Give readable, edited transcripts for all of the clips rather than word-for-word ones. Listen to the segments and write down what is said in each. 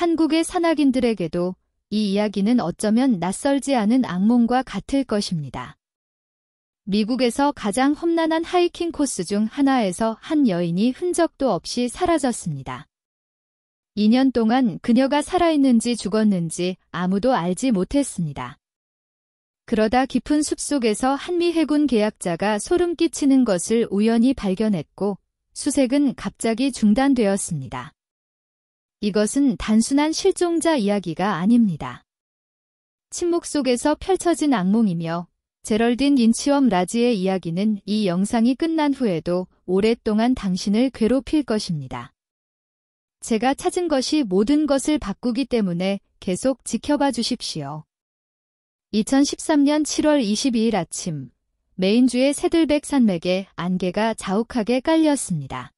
한국의 산악인들에게도 이 이야기는 어쩌면 낯설지 않은 악몽과 같을 것입니다. 미국에서 가장 험난한 하이킹 코스 중 하나에서 한 여인이 흔적도 없이 사라졌습니다. 2년 동안 그녀가 살아있는지 죽었는지 아무도 알지 못했습니다. 그러다 깊은 숲속에서 한미 해군 계약자가 소름 끼치는 것을 우연히 발견했고 수색은 갑자기 중단되었습니다. 이것은 단순한 실종자 이야기가 아닙니다. 침묵 속에서 펼쳐진 악몽이며 제럴딘 린치엄 라지의 이야기는 이 영상이 끝난 후에도 오랫동안 당신을 괴롭힐 것입니다. 제가 찾은 것이 모든 것을 바꾸기 때문에 계속 지켜봐 주십시오. 2013년 7월 22일 아침, 메인주의 새들백 산맥에 안개가 자욱하게 깔렸습니다.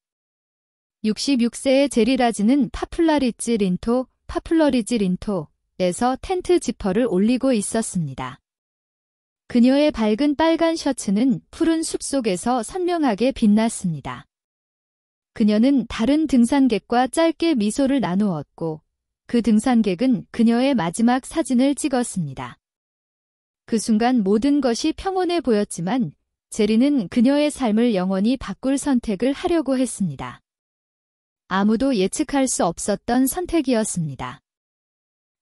66세의 제리 라지는 파플러리지 린토에서 텐트 지퍼를 올리고 있었습니다. 그녀의 밝은 빨간 셔츠는 푸른 숲속에서 선명하게 빛났습니다. 그녀는 다른 등산객과 짧게 미소를 나누었고 그 등산객은 그녀의 마지막 사진을 찍었습니다. 그 순간 모든 것이 평온해 보였지만 제리는 그녀의 삶을 영원히 바꿀 선택을 하려고 했습니다. 아무도 예측할 수 없었던 선택이었습니다.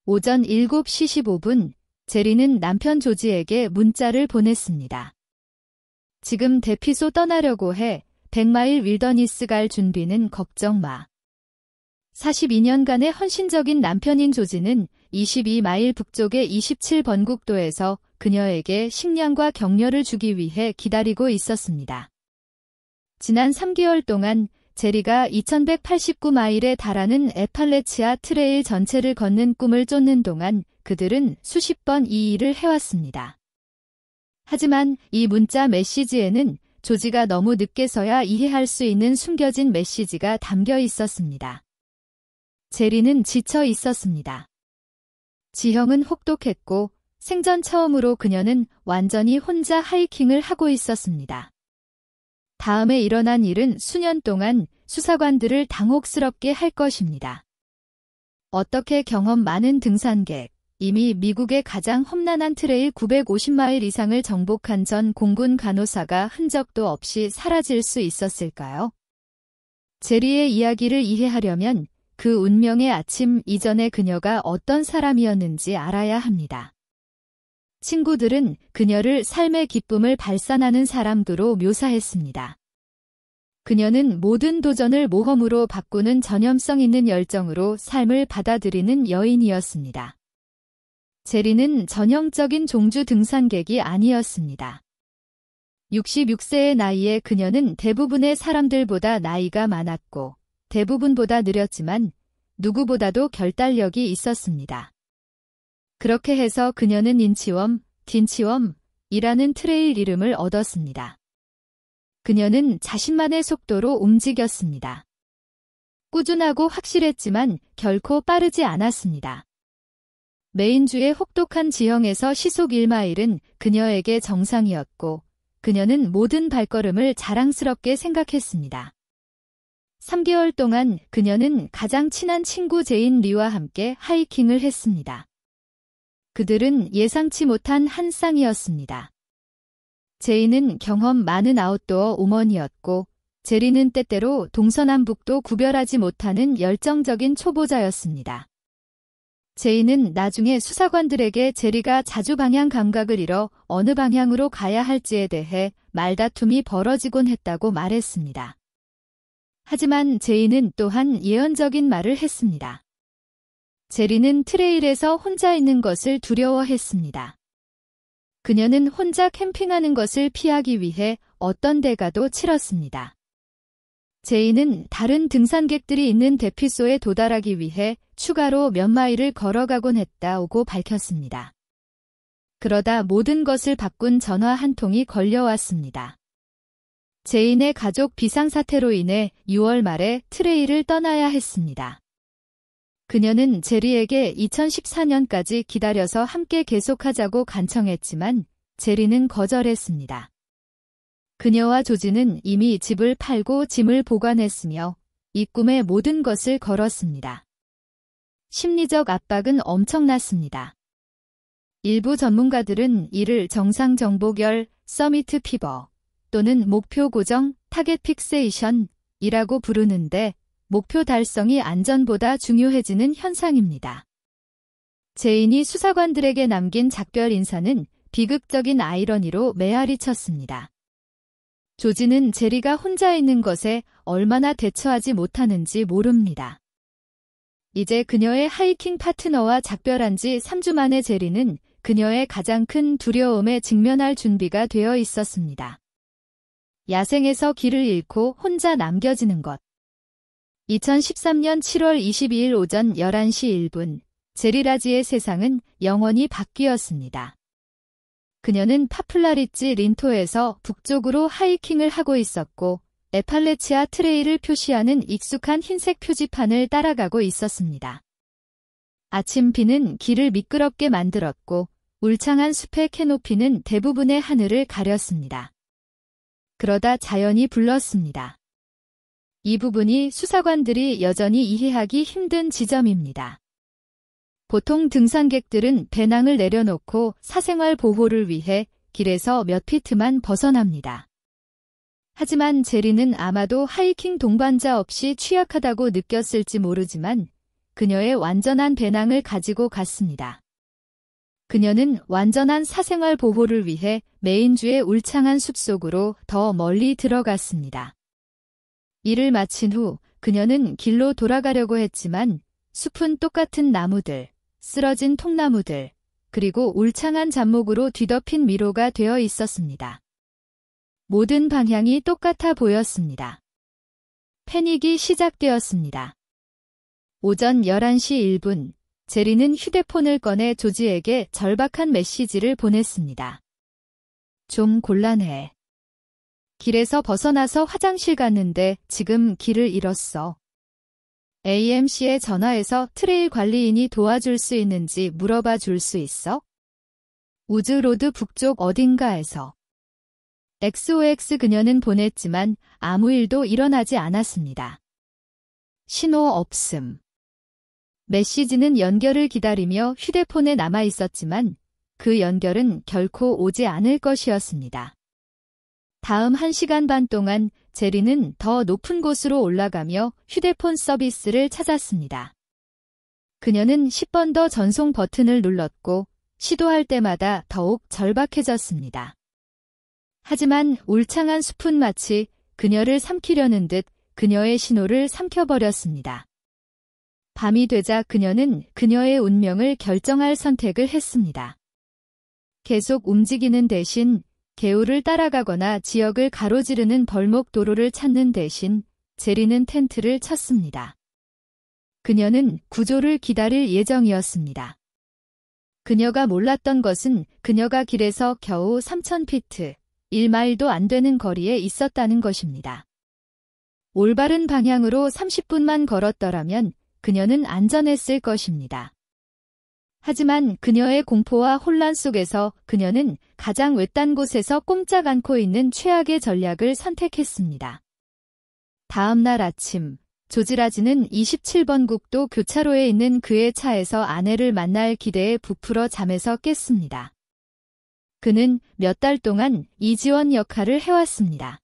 오전 7시 15분, 제리는 남편 조지에게 문자를 보냈습니다. 지금 대피소 떠나려고 해. 100마일 윌더니스 갈 준비는 걱정 마. 42년간의 헌신적인 남편인 조지는 22마일 북쪽의 27번 국도에서 그녀에게 식량과 격려를 주기 위해 기다리고 있었습니다. 지난 3개월 동안 제리가 2189마일에 달하는 에팔레치아 트레일 전체를 걷는 꿈을 쫓는 동안 그들은 수십 번 이 일을 해왔습니다. 하지만 이 문자 메시지에는 조지가 너무 늦게서야 이해할 수 있는 숨겨진 메시지가 담겨 있었습니다. 제리는 지쳐 있었습니다. 지형은 혹독했고 생전 처음으로 그녀는 완전히 혼자 하이킹을 하고 있었습니다. 다음에 일어난 일은 수년 동안 수사관들을 당혹스럽게 할 것입니다. 어떻게 경험 많은 등산객, 이미 미국의 가장 험난한 트레일 950마일 이상을 정복한 전 공군 간호사가 흔적도 없이 사라질 수 있었을까요? 제리의 이야기를 이해하려면 그 운명의 아침 이전에 그녀가 어떤 사람이었는지 알아야 합니다. 친구들은 그녀를 삶의 기쁨을 발산하는 사람으로 묘사했습니다. 그녀는 모든 도전을 모험으로 바꾸는 전염성 있는 열정으로 삶을 받아들이는 여인이었습니다. 제리는 전형적인 종주 등산객이 아니었습니다. 66세의 나이에 그녀는 대부분의 사람들보다 나이가 많았고 대부분보다 느렸지만 누구보다도 결단력이 있었습니다. 그렇게 해서 그녀는 딘치엄이라는 트레일 이름을 얻었습니다. 그녀는 자신만의 속도로 움직였습니다. 꾸준하고 확실했지만 결코 빠르지 않았습니다. 메인주의 혹독한 지형에서 시속 1마일은 그녀에게 정상이었고 그녀는 모든 발걸음을 자랑스럽게 생각했습니다. 3개월 동안 그녀는 가장 친한 친구 제인 리와 함께 하이킹을 했습니다. 그들은 예상치 못한 한 쌍이었습니다. 제인은 경험 많은 아웃도어 우먼이었고 제리는 때때로 동서남북도 구별하지 못하는 열정적인 초보자였습니다. 제인은 나중에 수사관들에게 제리가 자주 방향 감각을 잃어 어느 방향으로 가야 할지에 대해 말다툼이 벌어지곤 했다고 말했습니다. 하지만 제인은 또한 예언적인 말을 했습니다. 제리는 트레일에서 혼자 있는 것을 두려워했습니다. 그녀는 혼자 캠핑하는 것을 피하기 위해 어떤 대가도 치렀습니다. 제인은 다른 등산객들이 있는 대피소에 도달하기 위해 추가로 몇 마일을 걸어가곤 했다고 밝혔습니다. 그러다 모든 것을 바꾼 전화 한 통이 걸려왔습니다. 제인의 가족 비상사태로 인해 6월 말에 트레일을 떠나야 했습니다. 그녀는 제리에게 2014년까지 기다려서 함께 계속하자고 간청했지만 제리는 거절했습니다. 그녀와 조지는 이미 집을 팔고 짐을 보관했으며 이 꿈의 모든 것을 걸었습니다. 심리적 압박은 엄청났습니다. 일부 전문가들은 이를 정상 정복열, 서미트 피버 또는 목표 고정, 타겟 픽세이션이라고 부르는데 목표 달성이 안전보다 중요해지는 현상입니다. 제인이 수사관들에게 남긴 작별 인사는 비극적인 아이러니로 메아리 쳤습니다. 조지는 제리가 혼자 있는 것에 얼마나 대처하지 못하는지 모릅니다. 이제 그녀의 하이킹 파트너와 작별한 지 3주 만에 제리는 그녀의 가장 큰 두려움에 직면할 준비가 되어 있었습니다. 야생에서 길을 잃고 혼자 남겨지는 것. 2013년 7월 22일 오전 11시 1분, 제리 라지의 세상은 영원히 바뀌었습니다. 그녀는 파플라리지 린토에서 북쪽으로 하이킹을 하고 있었고 에팔레치아 트레일을 표시하는 익숙한 흰색 표지판을 따라가고 있었습니다. 아침 비는 길을 미끄럽게 만들었고 울창한 숲의 캐노피는 대부분의 하늘을 가렸습니다. 그러다 자연이 불렀습니다. 이 부분이 수사관들이 여전히 이해하기 힘든 지점입니다. 보통 등산객들은 배낭을 내려놓고 사생활 보호를 위해 길에서 몇 피트만 벗어납니다. 하지만 제리는 아마도 하이킹 동반자 없이 취약하다고 느꼈을지 모르지만 그녀의 완전한 배낭을 가지고 갔습니다. 그녀는 완전한 사생활 보호를 위해 메인주의 울창한 숲속으로 더 멀리 들어갔습니다. 일을 마친 후 그녀는 길로 돌아가려고 했지만 숲은 똑같은 나무들, 쓰러진 통나무들, 그리고 울창한 잡목으로 뒤덮인 미로가 되어 있었습니다. 모든 방향이 똑같아 보였습니다. 패닉이 시작되었습니다. 오전 11시 1분, 제리는 휴대폰을 꺼내 조지에게 절박한 메시지를 보냈습니다. 좀 곤란해. 길에서 벗어나서 화장실 갔는데 지금 길을 잃었어. AMC에 전화해서 트레일 관리인이 도와줄 수 있는지 물어봐 줄 수 있어? 우즈로드 북쪽 어딘가에서. XOX 그녀는 보냈지만 아무 일도 일어나지 않았습니다. 신호 없음. 메시지는 연결을 기다리며 휴대폰에 남아 있었지만 그 연결은 결코 오지 않을 것이었습니다. 다음 1시간 반 동안 제리는 더 높은 곳으로 올라가며 휴대폰 서비스를 찾았습니다. 그녀는 10번 더 전송 버튼을 눌렀고 시도할 때마다 더욱 절박해졌습니다. 하지만 울창한 숲은 마치 그녀를 삼키려는 듯 그녀의 신호를 삼켜버렸습니다. 밤이 되자 그녀는 그녀의 운명을 결정할 선택을 했습니다. 계속 움직이는 대신 개울을 따라가거나 지역을 가로지르는 벌목 도로를 찾는 대신 제리는 텐트를 쳤습니다. 그녀는 구조를 기다릴 예정이었습니다. 그녀가 몰랐던 것은 그녀가 길에서 겨우 3,000피트, 1마일도 안 되는 거리에 있었다는 것입니다. 올바른 방향으로 30분만 걸었더라면 그녀는 안전했을 것입니다. 하지만 그녀의 공포와 혼란 속에서 그녀는 가장 외딴 곳에서 꼼짝 않고 있는 최악의 전략을 선택했습니다. 다음 날 아침, 조지라지는 27번 국도 교차로에 있는 그의 차에서 아내를 만날 기대에 부풀어 잠에서 깼습니다. 그는 몇 달 동안 이지원 역할을 해왔습니다.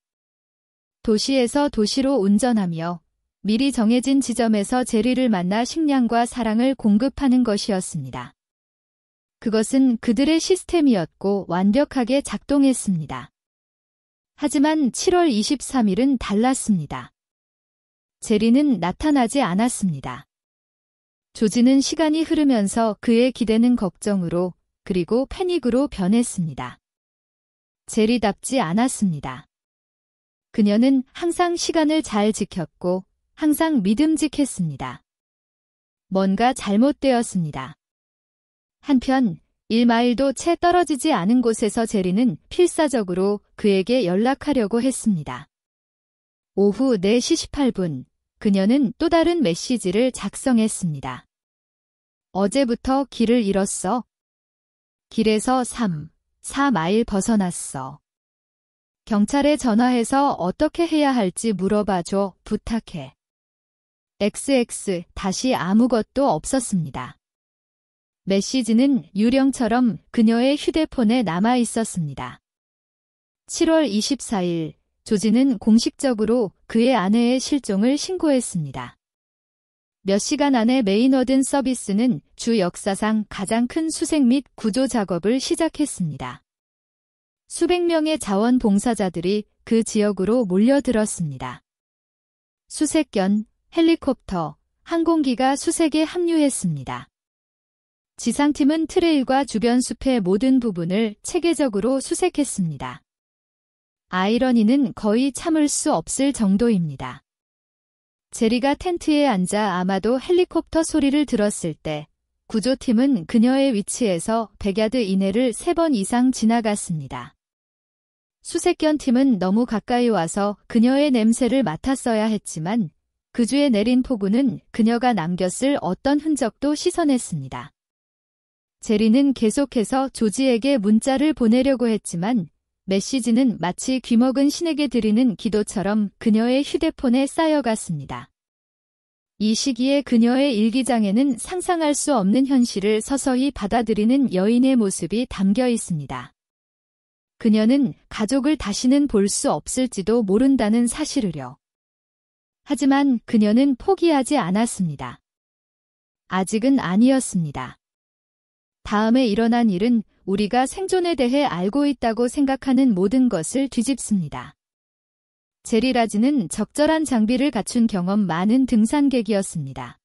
도시에서 도시로 운전하며 미리 정해진 지점에서 제리를 만나 식량과 사랑을 공급하는 것이었습니다. 그것은 그들의 시스템이었고 완벽하게 작동했습니다. 하지만 7월 23일은 달랐습니다. 제리는 나타나지 않았습니다. 조지는 시간이 흐르면서 그의 기대는 걱정으로 그리고 패닉으로 변했습니다. 제리답지 않았습니다. 그녀는 항상 시간을 잘 지켰고 항상 믿음직했습니다. 뭔가 잘못되었습니다. 한편 1마일도 채 떨어지지 않은 곳에서 제리는 필사적으로 그에게 연락하려고 했습니다. 오후 4시 18분, 그녀는 또 다른 메시지를 작성했습니다. 어제부터 길을 잃었어. 길에서 4마일 벗어났어. 경찰에 전화해서 어떻게 해야 할지 물어봐줘, 부탁해. XX 다시 아무것도 없었습니다. 메시지는 유령처럼 그녀의 휴대폰에 남아 있었습니다. 7월 24일, 조지는 공식적으로 그의 아내의 실종을 신고했습니다. 몇 시간 안에 메인워든 서비스는 주 역사상 가장 큰 수색 및 구조 작업을 시작했습니다. 수백 명의 자원봉사자들이 그 지역으로 몰려들었습니다. 수색견, 헬리콥터, 항공기가 수색에 합류했습니다. 지상팀은 트레일과 주변 숲의 모든 부분을 체계적으로 수색했습니다. 아이러니는 거의 참을 수 없을 정도입니다. 제리가 텐트에 앉아 아마도 헬리콥터 소리를 들었을 때 구조팀은 그녀의 위치에서 100야드 이내를 3번 이상 지나갔습니다. 수색견팀은 너무 가까이 와서 그녀의 냄새를 맡았어야 했지만 그 주에 내린 폭우는 그녀가 남겼을 어떤 흔적도 씻어냈습니다. 제리는 계속해서 조지에게 문자를 보내려고 했지만 메시지는 마치 귀먹은 신에게 드리는 기도처럼 그녀의 휴대폰에 쌓여갔습니다. 이 시기에 그녀의 일기장에는 상상할 수 없는 현실을 서서히 받아들이는 여인의 모습이 담겨 있습니다. 그녀는 가족을 다시는 볼 수 없을지도 모른다는 사실을요. 하지만 그녀는 포기하지 않았습니다. 아직은 아니었습니다. 다음에 일어난 일은 우리가 생존에 대해 알고 있다고 생각하는 모든 것을 뒤집습니다. 제리 라지는 적절한 장비를 갖춘 경험 많은 등산객이었습니다.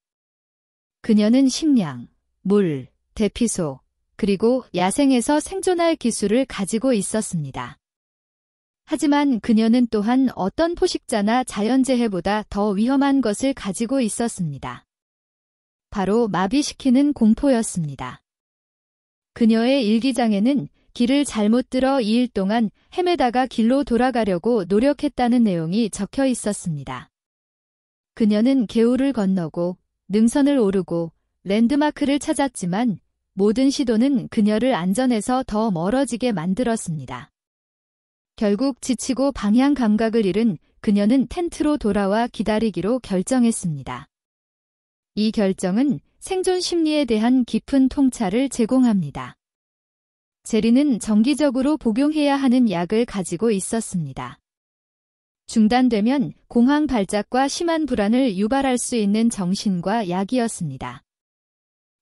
그녀는 식량, 물, 대피소, 그리고 야생에서 생존할 기술을 가지고 있었습니다. 하지만 그녀는 또한 어떤 포식자나 자연재해보다 더 위험한 것을 가지고 있었습니다. 바로 마비시키는 공포였습니다. 그녀의 일기장에는 길을 잘못 들어 2일 동안 헤매다가 길로 돌아가려고 노력했다는 내용이 적혀 있었습니다. 그녀는 개울을 건너고 능선을 오르고 랜드마크를 찾았지만 모든 시도는 그녀를 안전에서 더 멀어지게 만들었습니다. 결국 지치고 방향 감각을 잃은 그녀는 텐트로 돌아와 기다리기로 결정했습니다. 이 결정은 생존 심리에 대한 깊은 통찰을 제공합니다. 제리는 정기적으로 복용해야 하는 약을 가지고 있었습니다. 중단되면 공황 발작과 심한 불안을 유발할 수 있는 정신과 약이었습니다.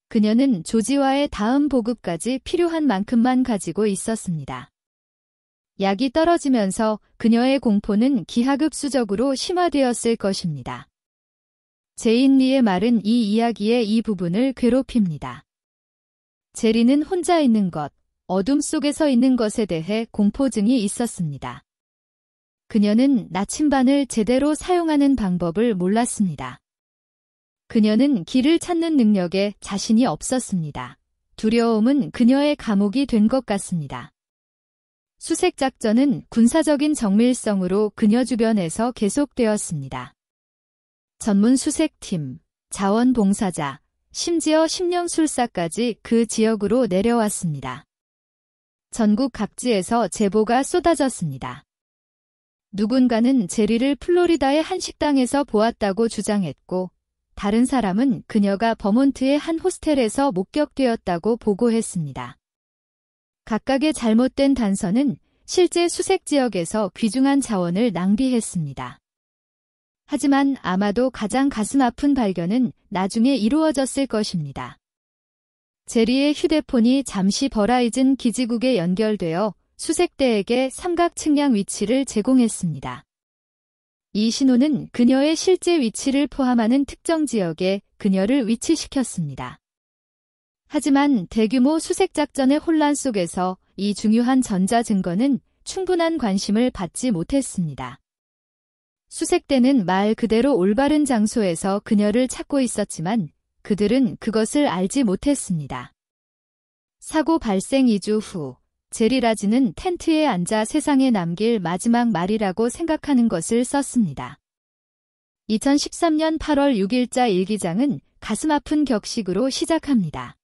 그녀는 조지와의 다음 보급까지 필요한 만큼만 가지고 있었습니다. 약이 떨어지면서 그녀의 공포는 기하급수적으로 심화되었을 것입니다. 제인 리의 말은 이 이야기의 이 부분을 괴롭힙니다. 제리는 혼자 있는 것, 어둠 속에서 있는 것에 대해 공포증이 있었습니다. 그녀는 나침반을 제대로 사용하는 방법을 몰랐습니다. 그녀는 길을 찾는 능력에 자신이 없었습니다. 두려움은 그녀의 감옥이 된 것 같습니다. 수색작전은 군사적인 정밀성으로 그녀 주변에서 계속되었습니다. 전문 수색팀, 자원봉사자, 심지어 심령술사까지 그 지역으로 내려왔습니다. 전국 각지에서 제보가 쏟아졌습니다. 누군가는 제리를 플로리다의 한 식당에서 보았다고 주장했고, 다른 사람은 그녀가 버몬트의 한 호스텔에서 목격되었다고 보고했습니다. 각각의 잘못된 단서는 실제 수색 지역에서 귀중한 자원을 낭비했습니다. 하지만 아마도 가장 가슴 아픈 발견은 나중에 이루어졌을 것입니다. 제리의 휴대폰이 잠시 버라이즌 기지국에 연결되어 수색대에게 삼각 측량 위치를 제공했습니다. 이 신호는 그녀의 실제 위치를 포함하는 특정 지역에 그녀를 위치시켰습니다. 하지만 대규모 수색작전의 혼란 속에서 이 중요한 전자 증거는 충분한 관심을 받지 못했습니다. 수색대는 말 그대로 올바른 장소에서 그녀를 찾고 있었지만 그들은 그것을 알지 못했습니다. 사고 발생 2주 후, 제리 라지는 텐트에 앉아 세상에 남길 마지막 말이라고 생각하는 것을 썼습니다. 2013년 8월 6일자 일기장은 가슴 아픈 격식으로 시작합니다.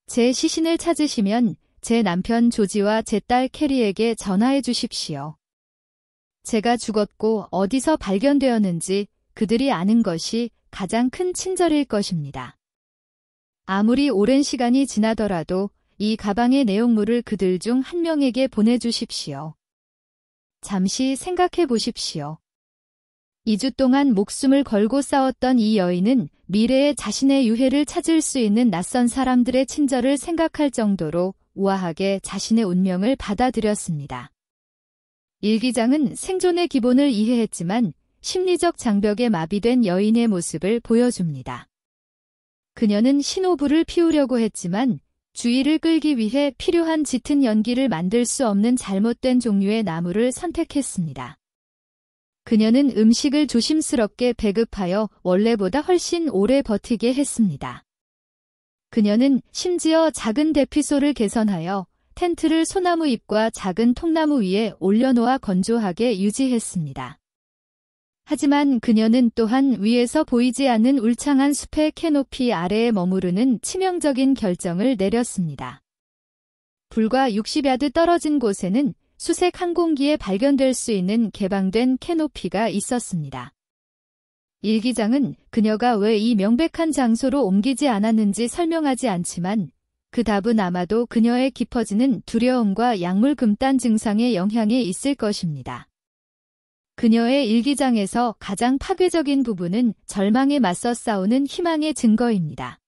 제 시신을 찾으시면 제 남편 조지와 제 딸 캐리에게 전화해 주십시오. 제가 죽었고 어디서 발견되었는지 그들이 아는 것이 가장 큰 친절일 것입니다. 아무리 오랜 시간이 지나더라도 이 가방의 내용물을 그들 중 한 명에게 보내주십시오. 잠시 생각해 보십시오. 2주 동안 목숨을 걸고 싸웠던 이 여인은 미래에 자신의 유해를 찾을 수 있는 낯선 사람들의 친절을 생각할 정도로 우아하게 자신의 운명을 받아들였습니다. 일기장은 생존의 기본을 이해했지만 심리적 장벽에 마비된 여인의 모습을 보여줍니다. 그녀는 신호불을 피우려고 했지만 주의를 끌기 위해 필요한 짙은 연기를 만들 수 없는 잘못된 종류의 나무를 선택했습니다. 그녀는 음식을 조심스럽게 배급하여 원래보다 훨씬 오래 버티게 했습니다. 그녀는 심지어 작은 대피소를 개선하여 텐트를 소나무 잎과 작은 통나무 위에 올려놓아 건조하게 유지했습니다. 하지만 그녀는 또한 위에서 보이지 않는 울창한 숲의 캐노피 아래에 머무르는 치명적인 결정을 내렸습니다. 불과 60야드 떨어진 곳에는 수색 항공기에 발견될 수 있는 개방된 캐노피가 있었습니다. 일기장은 그녀가 왜 이 명백한 장소로 옮기지 않았는지 설명하지 않지만 그 답은 아마도 그녀의 깊어지는 두려움과 약물 금단 증상의 영향에 있을 것입니다. 그녀의 일기장에서 가장 파괴적인 부분은 절망에 맞서 싸우는 희망의 증거입니다.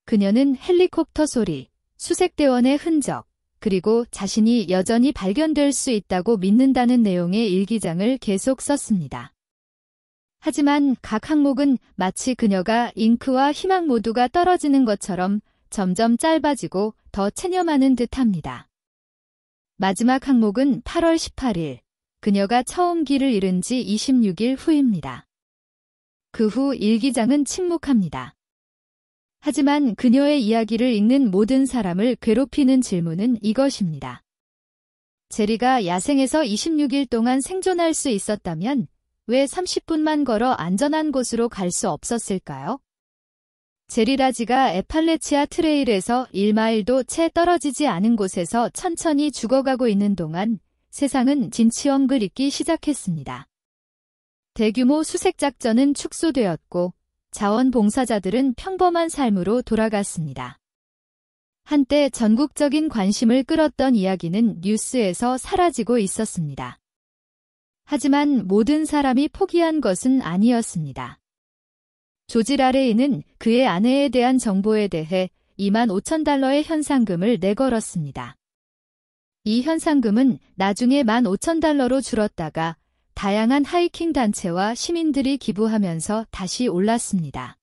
그녀는 헬리콥터 소리, 수색대원의 흔적, 그리고 자신이 여전히 발견될 수 있다고 믿는다는 내용의 일기장을 계속 썼습니다. 하지만 각 항목은 마치 그녀가 잉크와 희망 모두가 떨어지는 것처럼 점점 짧아지고 더 체념하는 듯합니다. 마지막 항목은 8월 18일, 그녀가 처음 길을 잃은 지 26일 후입니다. 그 후 일기장은 침묵합니다. 하지만 그녀의 이야기를 읽는 모든 사람을 괴롭히는 질문은 이것입니다. 제리가 야생에서 26일 동안 생존할 수 있었다면 왜 30분만 걸어 안전한 곳으로 갈 수 없었을까요? 제리라지가 에팔레치아 트레일에서 1마일도 채 떨어지지 않은 곳에서 천천히 죽어가고 있는 동안 세상은 진치엄글 잊기 시작했습니다. 대규모 수색작전은 축소되었고 자원봉사자들은 평범한 삶으로 돌아갔습니다. 한때 전국적인 관심을 끌었던 이야기는 뉴스에서 사라지고 있었습니다. 하지만 모든 사람이 포기한 것은 아니었습니다. 조지 라레이는 그의 아내에 대한 정보에 대해 25,000달러의 현상금을 내걸었습니다. 이 현상금은 나중에 15,000달러로 줄었다가 다양한 하이킹 단체와 시민들이 기부하면서 다시 올랐습니다.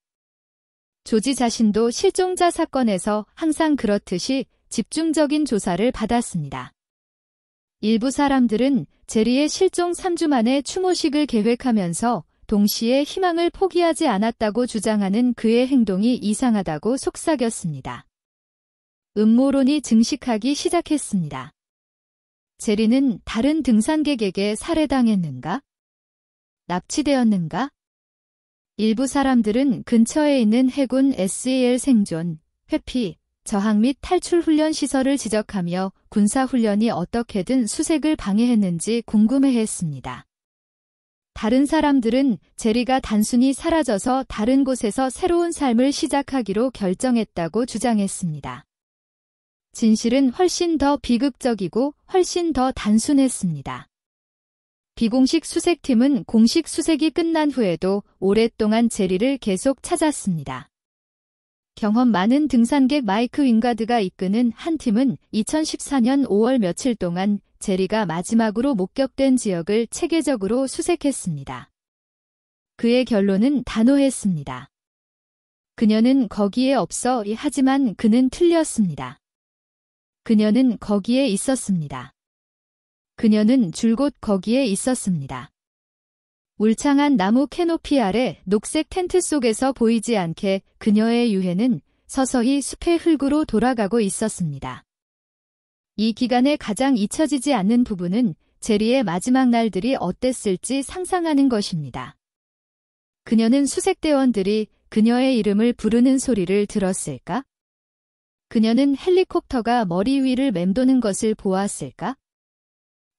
조지 자신도 실종자 사건에서 항상 그렇듯이 집중적인 조사를 받았습니다. 일부 사람들은 제리의 실종 3주 만에 추모식을 계획하면서 동시에 희망을 포기하지 않았다고 주장하는 그의 행동이 이상하다고 속삭였습니다. 음모론이 증식하기 시작했습니다. 제리는 다른 등산객에게 살해당했는가? 납치되었는가? 일부 사람들은 근처에 있는 해군 SEL 생존, 회피, 저항 및 탈출 훈련 시설을 지적하며 군사훈련이 어떻게든 수색을 방해했는지 궁금해했습니다. 다른 사람들은 제리가 단순히 사라져서 다른 곳에서 새로운 삶을 시작하기로 결정했다고 주장했습니다. 진실은 훨씬 더 비극적이고 훨씬 더 단순했습니다. 비공식 수색팀은 공식 수색이 끝난 후에도 오랫동안 제리를 계속 찾았습니다. 경험 많은 등산객 마이크 윙가드가 이끄는 한 팀은 2014년 5월 며칠 동안 제리가 마지막으로 목격된 지역을 체계적으로 수색했습니다. 그의 결론은 단호했습니다. 그녀는 거기에 없어 하지만 그는 틀렸습니다. 그녀는 거기에 있었습니다. 그녀는 줄곧 거기에 있었습니다. 울창한 나무 캐노피 아래 녹색 텐트 속에서 보이지 않게 그녀의 유해는 서서히 숲의 흙으로 돌아가고 있었습니다. 이 기간에 가장 잊혀지지 않는 부분은 제리의 마지막 날들이 어땠을지 상상하는 것입니다. 그녀는 수색대원들이 그녀의 이름을 부르는 소리를 들었을까? 그녀는 헬리콥터가 머리 위를 맴도는 것을 보았을까?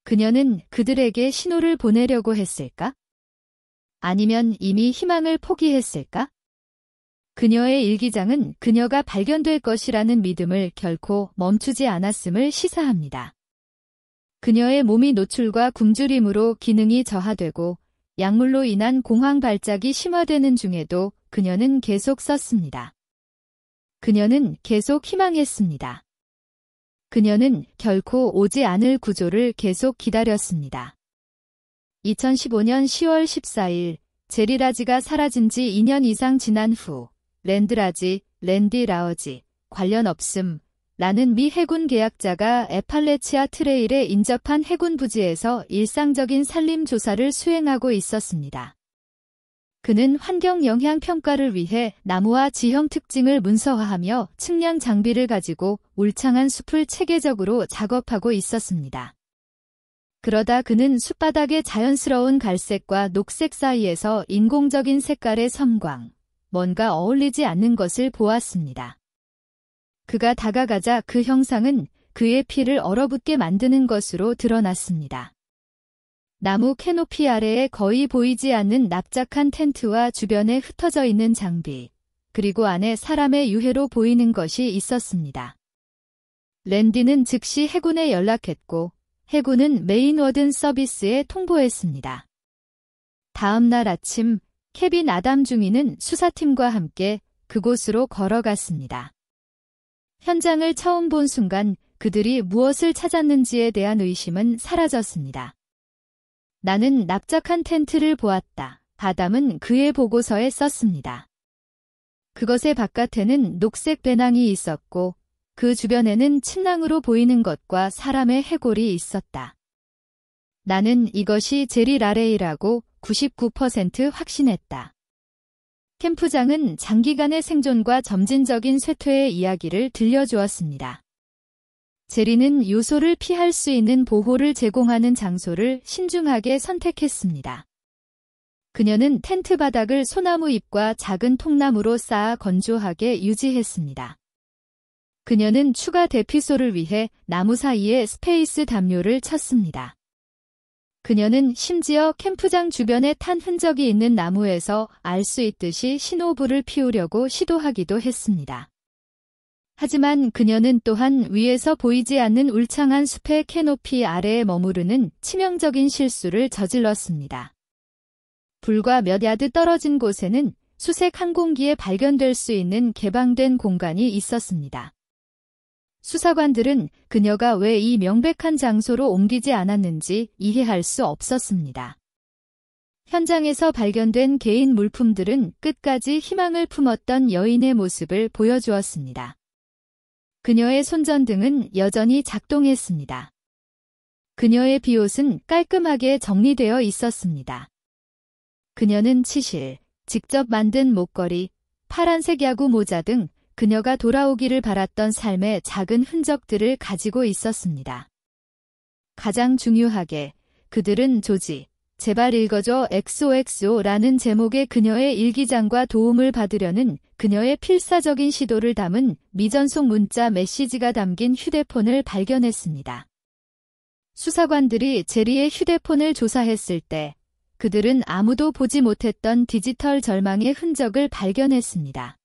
그녀는 그들에게 신호를 보내려고 했을까? 아니면 이미 희망을 포기했을까? 그녀의 일기장은 그녀가 발견될 것이라는 믿음을 결코 멈추지 않았음을 시사합니다. 그녀의 몸이 노출과 굶주림으로 기능이 저하되고 약물로 인한 공황 발작이 심화되는 중에도 그녀는 계속 썼습니다. 그녀는 계속 희망했습니다. 그녀는 결코 오지 않을 구조를 계속 기다렸습니다. 2015년 10월 14일 제리라지가 사라진 지 2년 이상 지난 후 랜디 라어지 관련 없음 라는 미 해군 계약자가 에팔레치아 트레일에 인접한 해군 부지에서 일상적인 산림 조사를 수행하고 있었습니다. 그는 환경 영향 평가를 위해 나무와 지형 특징을 문서화하며 측량 장비를 가지고 울창한 숲을 체계적으로 작업하고 있었습니다. 그러다 그는 숲바닥의 자연스러운 갈색과 녹색 사이에서 인공적인 색깔의 섬광, 뭔가 어울리지 않는 것을 보았습니다. 그가 다가가자 그 형상은 그의 피를 얼어붙게 만드는 것으로 드러났습니다. 나무 캐노피 아래에 거의 보이지 않는 납작한 텐트와 주변에 흩어져 있는 장비, 그리고 안에 사람의 유해로 보이는 것이 있었습니다. 랜디는 즉시 해군에 연락했고 해군은 메인워든 서비스에 통보했습니다. 다음 날 아침 케빈 아담 중위는 수사팀과 함께 그곳으로 걸어갔습니다. 현장을 처음 본 순간 그들이 무엇을 찾았는지에 대한 의심은 사라졌습니다. 나는 납작한 텐트를 보았다. 아담은 그의 보고서에 썼습니다. 그것의 바깥에는 녹색 배낭이 있었고 그 주변에는 침낭으로 보이는 것과 사람의 해골이 있었다. 나는 이것이 제리 라레이라고 99% 확신했다. 캠프장은 장기간의 생존과 점진적인 쇠퇴의 이야기를 들려주었습니다. 제리는 요소를 피할 수 있는 보호를 제공하는 장소를 신중하게 선택했습니다. 그녀는 텐트 바닥을 소나무 잎과 작은 통나무로 쌓아 건조하게 유지했습니다. 그녀는 추가 대피소를 위해 나무 사이에 스페이스 담요를 쳤습니다. 그녀는 심지어 캠프장 주변에 탄 흔적이 있는 나무에서 알 수 있듯이 신호불을 피우려고 시도하기도 했습니다. 하지만 그녀는 또한 위에서 보이지 않는 울창한 숲의 캐노피 아래에 머무르는 치명적인 실수를 저질렀습니다. 불과 몇 야드 떨어진 곳에는 수색 항공기에 발견될 수 있는 개방된 공간이 있었습니다. 수사관들은 그녀가 왜 이 명백한 장소로 옮기지 않았는지 이해할 수 없었습니다. 현장에서 발견된 개인 물품들은 끝까지 희망을 품었던 여인의 모습을 보여주었습니다. 그녀의 손전등은 여전히 작동했습니다. 그녀의 비옷은 깔끔하게 정리되어 있었습니다. 그녀는 치실, 직접 만든 목걸이, 파란색 야구 모자 등 그녀가 돌아오기를 바랐던 삶의 작은 흔적들을 가지고 있었습니다. 가장 중요하게 그들은 조지, 제발 읽어줘 XOXO라는 제목의 그녀의 일기장과 도움을 받으려는 그녀의 필사적인 시도를 담은 미전송 문자 메시지가 담긴 휴대폰을 발견했습니다. 수사관들이 제리의 휴대폰을 조사했을 때 그들은 아무도 보지 못했던 디지털 절망의 흔적을 발견했습니다.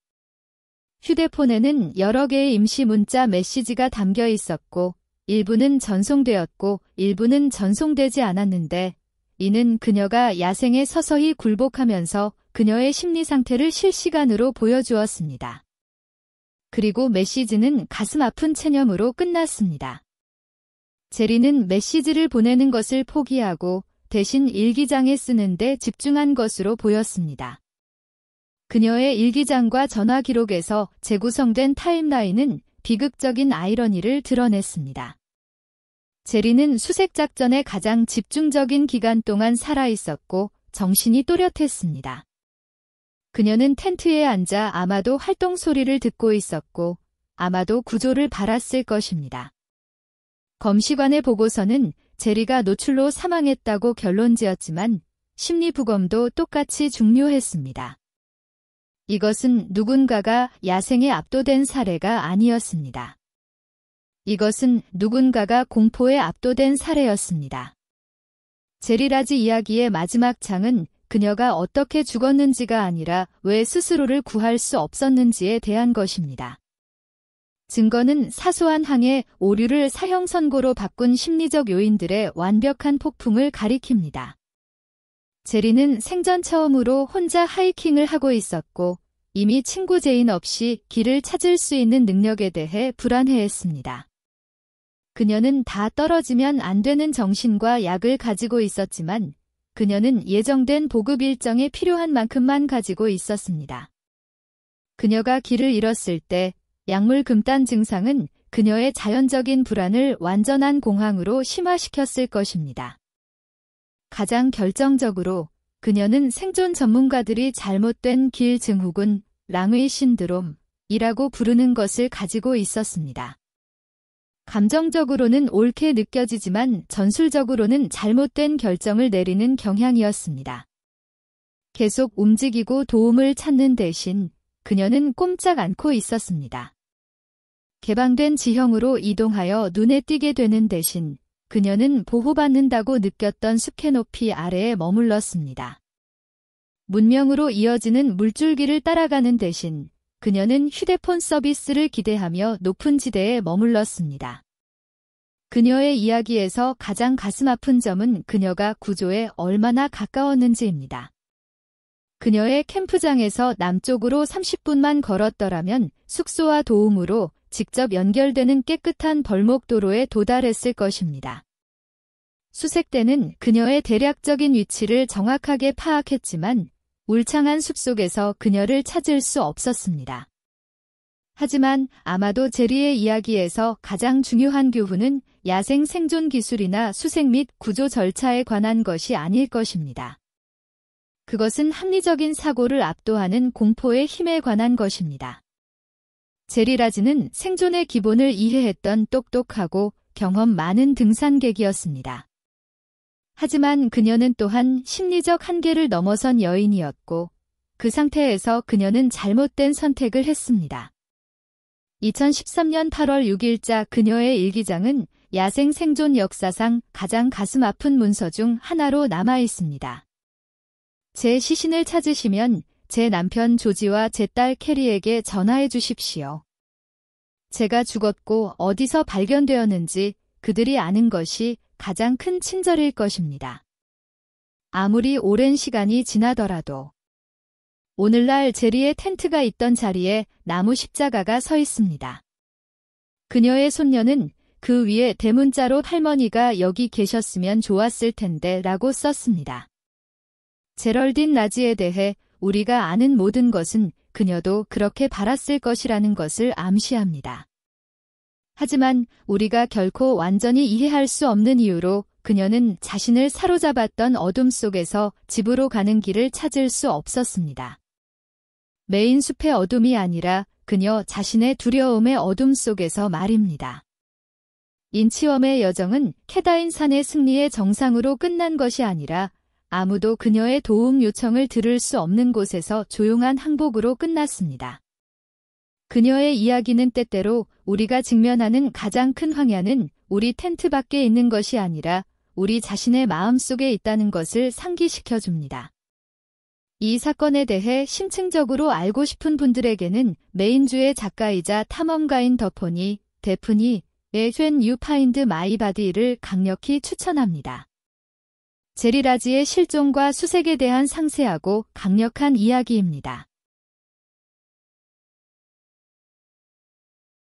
휴대폰에는 여러 개의 임시 문자 메시지가 담겨 있었고 일부는 전송되었고 일부는 전송되지 않았는데 이는 그녀가 야생에 서서히 굴복하면서 그녀의 심리 상태를 실시간으로 보여주었습니다. 그리고 메시지는 가슴 아픈 체념으로 끝났습니다. 제리는 메시지를 보내는 것을 포기하고 대신 일기장에 쓰는 데 집중한 것으로 보였습니다. 그녀의 일기장과 전화 기록에서 재구성된 타임라인은 비극적인 아이러니를 드러냈습니다. 제리는 수색작전의 가장 집중적인 기간 동안 살아있었고 정신이 또렷했습니다. 그녀는 텐트에 앉아 아마도 활동 소리를 듣고 있었고 아마도 구조를 바랐을 것입니다. 검시관의 보고서는 제리가 노출로 사망했다고 결론지었지만 심리부검도 똑같이 중요했습니다. 이것은 누군가가 야생에 압도된 사례가 아니었습니다. 이것은 누군가가 공포에 압도된 사례였습니다. 제리라지 이야기의 마지막 장은 그녀가 어떻게 죽었는지가 아니라 왜 스스로를 구할 수 없었는지에 대한 것입니다. 증거는 사소한 항해 오류를 사형 선고로 바꾼 심리적 요인들의 완벽한 폭풍을 가리킵니다. 제리는 생전 처음으로 혼자 하이킹을 하고 있었고 이미 친구 제인 없이 길을 찾을 수 있는 능력에 대해 불안해했습니다. 그녀는 다 떨어지면 안 되는 정신과 약을 가지고 있었지만 그녀는 예정된 보급 일정에 필요한 만큼만 가지고 있었습니다. 그녀가 길을 잃었을 때 약물 금단 증상은 그녀의 자연적인 불안을 완전한 공황으로 심화시켰을 것입니다. 가장 결정적으로 그녀는 생존 전문가들이 잘못된 길 증후군, 랑의 신드롬이라고 부르는 것을 가지고 있었습니다. 감정적으로는 옳게 느껴지지만 전술적으로는 잘못된 결정을 내리는 경향이었습니다. 계속 움직이고 도움을 찾는 대신 그녀는 꼼짝 않고 있었습니다. 개방된 지형으로 이동하여 눈에 띄게 되는 대신 그녀는 보호받는다고 느꼈던 숲의 높이 아래에 머물렀습니다. 문명으로 이어지는 물줄기를 따라가는 대신 그녀는 휴대폰 서비스를 기대하며 높은 지대에 머물렀습니다. 그녀의 이야기에서 가장 가슴 아픈 점은 그녀가 구조에 얼마나 가까웠는지입니다. 그녀의 캠프장에서 남쪽으로 30분만 걸었더라면 숙소와 도움으로 직접 연결되는 깨끗한 벌목도로에 도달했을 것입니다. 수색대는 그녀의 대략적인 위치를 정확하게 파악했지만 울창한 숲속에서 그녀를 찾을 수 없었습니다. 하지만 아마도 제리의 이야기에서 가장 중요한 교훈은 야생 생존 기술이나 수색 및 구조 절차에 관한 것이 아닐 것입니다. 그것은 합리적인 사고를 압도하는 공포의 힘에 관한 것입니다. 제리 라즈는 생존의 기본을 이해했던 똑똑하고 경험 많은 등산객이었습니다. 하지만 그녀는 또한 심리적 한계를 넘어선 여인이었고 그 상태에서 그녀는 잘못된 선택을 했습니다. 2013년 8월 6일자 그녀의 일기장은 야생 생존 역사상 가장 가슴 아픈 문서 중 하나로 남아 있습니다. 제 시신을 찾으시면 제 남편 조지와 제 딸 캐리에게 전화해 주십시오. 제가 죽었고 어디서 발견되었는지 그들이 아는 것이 가장 큰 친절일 것입니다. 아무리 오랜 시간이 지나더라도 오늘날 제리의 텐트가 있던 자리에 나무 십자가가 서 있습니다. 그녀의 손녀는 그 위에 대문자로 할머니가 여기 계셨으면 좋았을 텐데 라고 썼습니다. 제럴딘 라지에 대해 우리가 아는 모든 것은 그녀도 그렇게 바랐을 것이라는 것을 암시합니다. 하지만 우리가 결코 완전히 이해할 수 없는 이유로 그녀는 자신을 사로잡았던 어둠 속에서 집으로 가는 길을 찾을 수 없었습니다. 메인 숲의 어둠이 아니라 그녀 자신의 두려움의 어둠 속에서 말입니다. 인치웜의 여정은 캐다인 산의 승리의 정상으로 끝난 것이 아니라 아무도 그녀의 도움 요청을 들을 수 없는 곳에서 조용한 항복으로 끝났습니다. 그녀의 이야기는 때때로 우리가 직면하는 가장 큰 황야는 우리 텐트 밖에 있는 것이 아니라 우리 자신의 마음속에 있다는 것을 상기시켜줍니다. 이 사건에 대해 심층적으로 알고 싶은 분들에게는 메인주의 작가이자 탐험가인 더포니, 데프니의 When You Find My Body를 강력히 추천합니다. 제리 라지의 실종과 수색에 대한 상세하고 강력한 이야기입니다.